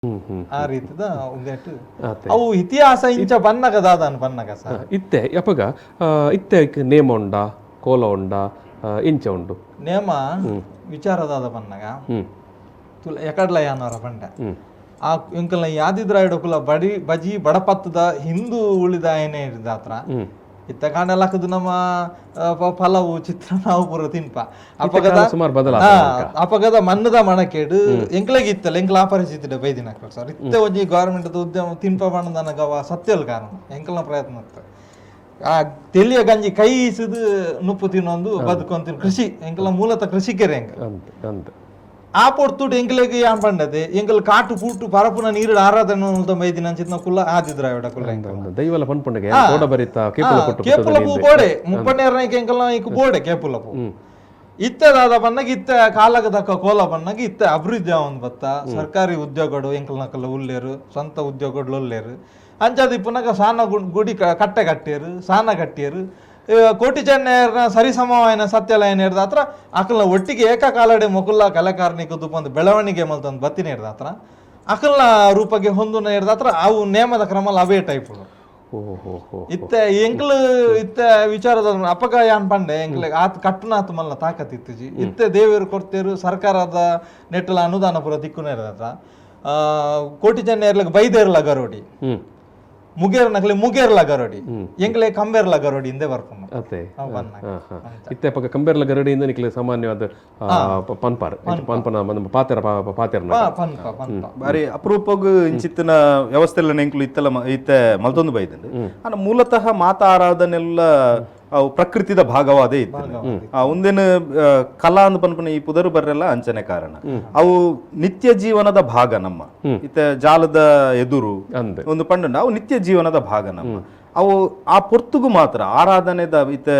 ಆ ರೀತಿದ ಒಂದೇಟು ಅವು ಇತಿಹಾಸ ಇಂಚ ಬನ್ನಗ ದಾದಾನ್ ಬನ್ನಗ ಸರ್ ಇತ್ತೆ ಯಪಗ ಇತ್ತೆ ನೇಮ ಉಂಡ ಕೋಲ ಉಂಡ ಇಂಚ ಉಂಡು ನೇಮ ವಿಚಾರದಾದ ಬನ್ನಗ ತುಲ ಎಕಡ್ಲ ಯಾನವರ ಬಂಡೆ ಆ ಇಂಕಲ್ನ ಯಾದಿದ್ರಾಯಡ ಕುಲ ಬಡಿ ಬಜಿ ಬಡಪತ್ತದ ಹಿಂದೂ ಉಳಿದ ಏನೇ ಇದ್ದಾತ್ರ ಇತ್ತ ಕಾಂಡಲಕ್ಕದು ನಮ್ಮ ಫಲವು ಚಿತ್ರಾನ್ನವು ಪೂರ ತಿನ್ಪ ಅಪಗದ ಮನ್ನದ ಮಣಕೇಡು ಎಂಕ್ಲೆಗೆ ಇತ್ತಲ್ಲ ಎಂಕ್ಲ ಆ ಪರಿಸ್ಥಿತಿ ಬೈದಿನ ಸರ್ ಇತ್ತೆ ಒಂಜಿ ಗವರ್ಮೆಂಟ್ ಉದ್ಯಮ ತಿನ್ಪ ಬಣ್ಣದ ನನಗವ ಸತ್ಯಲ್ ಕಾರಣ ಎಂಕಲ್ನ ಪ್ರಯತ್ನ ಆ ತೆಲಿಯ ಗಂಜಿ ಕೈ ಈಸಿದು ನುಪ್ಪು ತಿನ್ನೊಂದು ಬದುಕೊಂತ ಕೃಷಿ ಎಂಕಲ ಮೂಲತಃ ಕೃಷಿಕರೇ ಎಂಕ ಆ ಪೊರ್ತುಡು ಎಂಕ್ಲೆಗೆ ಯಾನ್ ಪಂಡದೆ ಎಂಕಲ್ ಕಾಟು ಕೂಟು ಪರಪುನ ನೀರು ಆರಾಧನೆ ಬೈದಿನ ಅಂಚಿತ್ನ ಕುಲ್ಲ ಆದಿದ್ರ ಅವಡ ಕುಲ್ಲ ದೈವಲ ಪನ್ಪಂಡಗೆ ಕೋಡ ಬರಿತ ಕೇಪುಲ ಪೂ ಬೋಡೆ ಮುಪ್ಪನೇರನಕ್ಕೆ ಎಂಕಲ್ನ ಇಕ್ಕು ಬೋಡೆ ಕೇಪುಲ ಪೂ ಇತ್ತದಾದ ಬನ್ನಗ ಇತ್ತ ಕಾಲಗ ದಕ್ಕ ಕೋಲ ಬನ್ನಗ ಇತ್ತ ಅಭಿವೃದ್ಧಿ ಒಂದು ಬತ್ತ ಸರ್ಕಾರಿ ಉದ್ಯೋಗಗಳು ಎಂಕಲ್ನಕಲ್ಲ ಉಲ್ಲೇರು ಸ್ವಂತ ಉದ್ಯೋಗಗಳು ಉಲ್ಲೇರು ಅಂಚಾದ ಪುನಗ ಸಾನ ಗುಡಿ ಕಟ್ಟೆ ಕಟ್ಟಿಯರು ಸಾನ ಕಟ್ಟಿಯರು ಕೋಟಿ ಚೆನ್ನೈರ್ನ ಸರಿಸಮವಾಯನ ಸತ್ಯಲಯನ ಹಿಡ್ದ ಹತ್ರ ಅಕಲ್ನ ಒಟ್ಟಿಗೆ ಏಕಕಾಲಡೆ ಮೊಕುಲ್ಲ ಕಲಾಕಾರನಿಕ ದುಪ್ಪಂದು ಬೆಳವಣಿಗೆ ಮಲ್ತಂದು ಬತ್ತಿನ ಹಿಡ್ದ ಹತ್ರ ಅಕಲ್ನ ರೂಪಗೆ ಹೊಂದುನ ಹಿಡ್ದ ಹತ್ರ ಅವು ನೇಮದ ಕ್ರಮಲ್ ಅವೇ ಟೈಪ್ ಇತ್ತ ಎಂಕ್ಲು ಇತ್ತ ವಿಚಾರದ ಅಪಗ ಯಾನ್ ಪಂಡೆ ಎಂಕ್ಲೆ ಆತ್ ಕಟ್ಟುನಾತ್ ಮಲ್ಲ ತಾಕತ್ ಇತ್ತುಜಿ ಇತ್ತೆ ದೇವರು ಕೊಡ್ತೇರು ಸರ್ಕಾರದ ನೆಟ್ಟಲ ಅನುದಾನ ಪುರ ದಿಕ್ಕುನ ಹಿಡ್ದ ಹತ್ರ ಕೋಟಿ ಚೆನ್ನೈರ್ಲಿಗೆ ಬೈದೇರ್ಲ ಗರೋಡಿ ಮುಗೇರ್ನಕ್ಲೆ ಮುಗೇರ್ಲ ಗರೋಡಿ ಎಂಕ್ಲೆ ಕಂಬೇರ್ಲ ಗರೋಡಿ ಹಿಂದೆ ಬರ್ಕೊಂಡು ಇತ್ತೆ ಪಕ್ಕ ಕಂಬೇರ್ಲ ಗರಡಿಯಿಂದ ನಿಕ್ಲೆ ಸಾಮಾನ್ಯವಾದ ಪನ್ಪನ ಪಾತೆರ್ನ ಬಾರಿ ಅಪರೂಪಗ್ ಇಂಚಿತ್ತಿನ ವ್ಯವಸ್ಥೆಲ್ಲ ನೆಂಕ್ಲು ಇತ್ತೆ ಮಲ್ತೊಂದು ಬೈದಂಡು ಅನ್ನ ಮೂಲತಃ ಮಾತಾ ಆರಾಧನೆಲ್ಲ ಅವು ಪ್ರಕೃತಿದ ಭಾಗವಾದೇ ಇತ್ತು ಒಂದೇನು ಕಲಾ ಅಂದ್ ಪನ್ಪನ ಈ ಪುದರು ಬರ್ರೆಲ್ಲ ಅಂಚನೆ ಕಾರಣ ಅವು ನಿತ್ಯ ಜೀವನದ ಭಾಗ ನಮ್ಮ ಇತ್ತೆ ಜಾಲದ ಎದುರು ಒಂದು ಪಂಡ ಅವು ನಿತ್ಯ ಜೀವನದ ಭಾಗ ನಮ್ಮ ಅವು ಆ ಪೊರ್ತುಗು ಮಾತ್ರ ಆರಾಧನೆದ ಇತ್ತೆ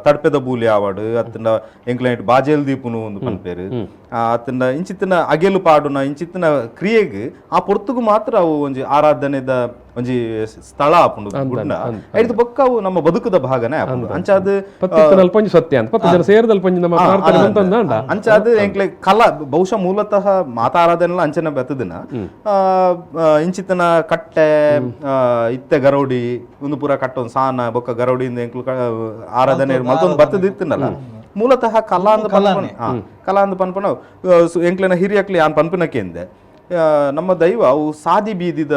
ತಡ್ಪೆದ ಬೂಲಿ ಆವಾಡು ಅತ್ತಂಡ ಎಂಕ್ಲೈಟ್ ಬಾಜೇಲ್ ದೀಪುನು ಒಂದು ಪನ್ಪೇರು ಅತ್ತಂಡ ಇಂಚಿತ್ತಿನ ಅಗೆಲು ಪಾಡುನ ಇಂಚಿತ್ತಿನ ಕ್ರಿಯೆಗ್ ಆ ಪೊರ್ತುಗು ಮಾತ್ರ ಅವು ಒಂಜಿ ಆರಾಧನೆದ ಒಂಜಿ ಸ್ಥಳ ಆಪುಂಡು ಗುಡ್ಡ ಐದು ಪಕ್ಕ ಅವು ನಮ್ಮ ಬದುಕದ ಭಾಗನೇ ಆಪುಂಡು ಅಂಚಾದ ಸತ್ಯ ಅಂಚಾದ ಎಂಕ್ಲೆ ಕಲಾ ಬಹುಶಃ ಮೂಲತಃ ಮಾತಾರಾಧನೆಲ್ಲ ಅಂಚನೆ ಬೆತ್ತದಿನ ಇಂಚಿತ್ತಿನ ಕಟ್ಟೆ ಇತ್ತೆ ಗರೌಡಿ ಒಂದು ಪೂರ ಕಟ್ಟೊಂದು ಸಾನ ಬೊಕ್ಕ ಗರೌಡಿಯಿಂದ ಎಂಕ್ಲು ಆರಾಧನೆ ಮತ್ತೊಂದು ಬತ್ತದಿತ್ತನಲ್ಲ ಮೂಲತಃ ಕಲಾ ಅಂದ ಪನ್ಪನ ಎಂಕ್ಲೆನ ಹಿರಿಯಕ್ಲಿ ಯಾನ್ ಪನ್ಪನಕ್ಕೆಂದೆ ನಮ್ಮ ದೈವ ಅವು ಸಾದಿ ಬೀದಿದ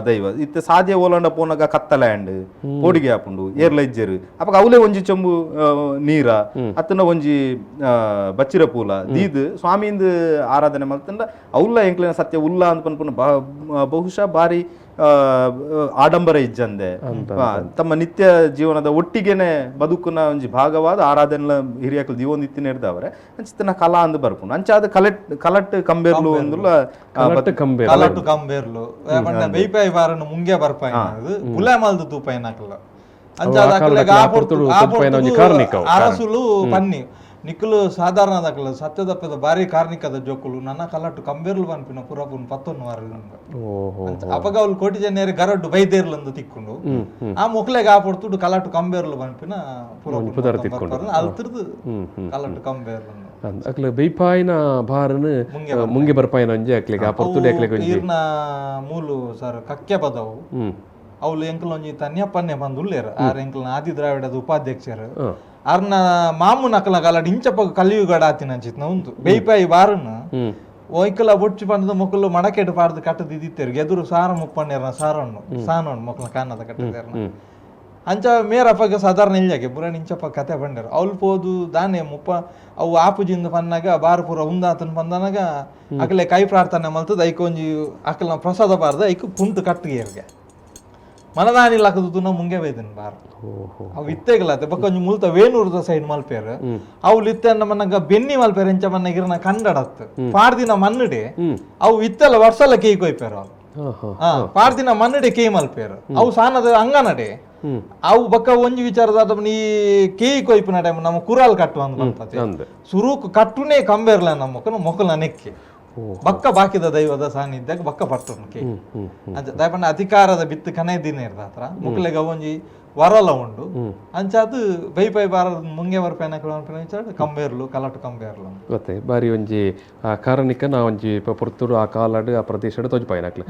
ದೈವ ಇತ್ತೆ ಸಾದಿಯ ಓಲಂಡ ಪೋನಗ ಕತ್ತಲ್ಯಾಂಡ್ ಪೋಡಿಗೆ ಆಪುಂಡು ಏರ್ಲೈಜ್ಜರು ಅಪ್ಪ ಅವಲೇ ಒಂಜಿ ಚೊಂಬು ನೀರ ಅತ್ತನ ಒಂಜಿ ಬಚ್ಚಿರ ಪೂಲ ದೀದ್ ಸ್ವಾಮಿಯಿಂದ ಆರಾಧನೆ ಮಾಡ್ತಂಡ ಅವ್ಲ ಎಂಕ್ಲಿನ ಸತ್ಯ ಉಲ್ಲ ಅಂತ ಪನ್ಪುನ ಬಹುಶಃ ಬಾರಿ ಆಡಂಬರ ಇಜ್ಜಂದೆ ತಮ್ಮ ನಿತ್ಯ ಜೀವನದ ಒಟ್ಟಿಗೆನೆ ಬದುಕುನ ಒಂಜಿ ಭಾಗವಾದ ಆರಾಧನೆ ಹಿರಿಯಕಲ್ ದೀವೊಂದಿತ್ತಿನ ಹಿಡ್ದವ್ರೆ ಅಂಚಿತನ ಕಲಾ ಅಂದ್ ಬರ್ಪುಂಡು ಅಂಚಾದ ಕಲಟ್ ಕಂಬೇರ್ಲು ಅಂದುಲ್ಲ ಕಲಟ್ಟು ಕಂಬೇರ್ಲು ಬೈಪಾಯಿ ಬಾರನ್ನು ಮುಂಗೆ ಬರ್ಪಾಯಿ ಬುಲೆ ಮಲ್ದು ತೂಪಾಯಿ ನಾಕಲ್ಲ ಅಂಚಾದ ಅರಸುಲು ಪನ್ನಿ ನಿಕ್ಕಲು ಸಾಧಾರಣ ದಾಖಲ ಸತ್ಯದಪ್ಪದ ಬಾರಿ ಕಾರ್ಣಿಕದ ಜೋಕುಲು ನನ್ನ ಕಲಟ್ಟು ಕಂಬೇರ್ಲು ಪನ್ಪಿನ ಪುರಪುನ್ 11 ವಾರ ಅಪಗ ಅವ್ಲು ಕೋಟಿ ಜನ ಗರಡ್ಡು ಬೈದೇರ್ಲಂದು ತಿಕ್ಕೊಂಡು ಆ ಮುಕ್ಲೆಗೆ ಆಪಡ್ತುಡು ಕಲಟ್ಟು ಕಂಬೇರ್ಲು ಪನ್ಪಿನ ಪುರಪುನ್ ಅಲ್ಲಿ ತಿರ್ದು ಕಲಟ್ಟು ಕಂಬೇರ್ಲು ಅಕ್ಲೆ ಬೈಪಾಯಿನ ಬಾರನು ಮುಂಗೆ ಬರ್ಪಾಯಿನ ಒಂಜಿ ಅಕ್ಲೆಗೆ ಆಪಡ್ತುಡು ಅಕ್ಲೆಗೆ ಒಂಜಿ ಈರ್ನ ಮೂಲು ಸರ್ ಕಕ್ಕೆ ಪದವು ಅವ್ಲು ಎಂಕಲ್ ಒಂಜಿ ತನ್ಯಪ್ಪನ್ನೆ ಬಂದು ಉಳ್ಳೇರು ಆರ್ ಎಂಕಲ್ನ ಆದಿ ದ್ರಾವಿಡದ ಉಪಾಧ್ಯಕ್ಷರು ಅರ್ನ ಮಾಮು ನಕಲ ಕಾಲ ಇಂಚಪ್ಪ ಕಲಿಯುಗಡ ಆತಿನ ಅಂಚಿತ್ನ ಉಂಟು ಬೈಪಾಯಿ ಬಾರನ್ನು ಒಯ್ಕಲ ಬೊಚ್ಚು ಪಂಡದ ಮೊಕ್ಕಲು ಮಡಕೆಟ್ ಪಾಡ್ದು ಕಟ್ಟದ ಇದ್ದಿತ್ತೇರು ಎದುರು ಸಾರ ಮುಪ್ಪಣ್ಣೇರ್ನ ಸಾನೋಣ್ಣು ಮೊಕ್ಕಲ ಕಾನದ ಕಟ್ಟದೇರ್ನ ಅಂಚ ಮೇರಪ್ಪಗೆ ಸಾಧಾರಣ ಇಲ್ಲಾಗೆ ಪುರಾಣ ಇಂಚಪ್ಪ ಕತೆ ಬಂಡರು ಅವ್ಲು ಪೋದು ದಾನೆ ಮುಪ್ಪ ಅವು ಆಪುಜಿಂದ ಪನ್ನಾಗ ಬಾರ ಪೂರ ಉಂದಾತನ್ ಬಂದನಾಗ ಅಕಲೆ ಕೈ ಪ್ರಾರ್ಥನೆ ಮಲ್ತದ ಐಕ ಒಂಜಿ ಅಕಲ್ನ ಪ್ರಸಾದ ಬಾರ್ದ ಐಕ ಕುಂಟು ಕಟ್ಟಿಗೆರ್ಗೆ ಮನದಾನಿ ಲಕ್ಕದು ಮುಂಗೆ ಬೈದನ್ ಬಾರ ಅವು ಇತ್ತೆಗಳತ್ತೆ ಬಕ್ಕ ಒಂಜಿ ಮುಲ್ತ ವೇಣೂರ್ದ ಸೈಡ್ ಮಲ್ಪೇರು ಅವು ಇತ್ತೆ ಮನ್ನಗ ಬೆನ್ನಿ ಮಲ್ಪೇರು ಎಂಚ ಮನ್ನ ಗಿರನ ಕಂಡಡತ್ ಪಾಡ್ದಿನ ಮನ್ನಡೆ ಅವು ಇತ್ತೆಲ್ಲ ವರ್ಷಲ್ಲ ಕೇಯ್ ಕೊಯ್ಪೇರು ಅವು ಪಾಡ್ದಿನ ಮನ್ನಡೆ ಕೇಯ್ ಮಲ್ಪೇರು ಅವು ಸಾನದ ಅಂಗನಡೆ ಅವು ಬಕ್ಕ ಒಂಜಿ ವಿಚಾರದ ಈ ಕೇಯಿ ಕೊಯ್ಪಿನ ಟೈಮ್ ನಮ್ಮ ಕುರಾಲ್ ಕಟ್ಟು ಅಂತ ಬಂತತಿ ಸುರೂಕ್ ಕಟ್ಟುನೇ ಕಂಬೇರ್ಲ ನಮ್ಮ ಮೊಕ್ಕಲ ನೆಕ್ಕೆ ಬಕ್ಕ ಬಾಕಿದ ದೈವದ ಸಾನ್ನಿಧ್ಯ ಬಕ್ಕ ಪಟ್ಟುಂಡು ಕೇಕ್ ಅಂಚ ದಾಯಪಂಡ ಅಧಿಕಾರದ ಬಿತ್ತು ಕನೆ ದಿನ ಇರ್ದ ಹತ್ರ ಮುಕ್ಲೆಗ ಒಂಜಿ ವರಲ ಉಂಡು ಅಂಚಾದು ಬೈ ಬಾರದ ಮುಂಗೆ ಬರ್ಪೇನ ಕಂಬೇರ್ಲು ಕಲಟು ಕಂಬೇರ್ಲು ಗೊತ್ತೇ ಬಾರಿ ಒಂಜಿ ಕಾರಣಿಕ ನಾ ಒಂಜಿ ಪುರ್ತೂರು ಆ ಕಾಲಡ್ ಆ ಪ್ರದೇಶ ತೋಜಿ ಪಾಯಿನಕ್ಲೆ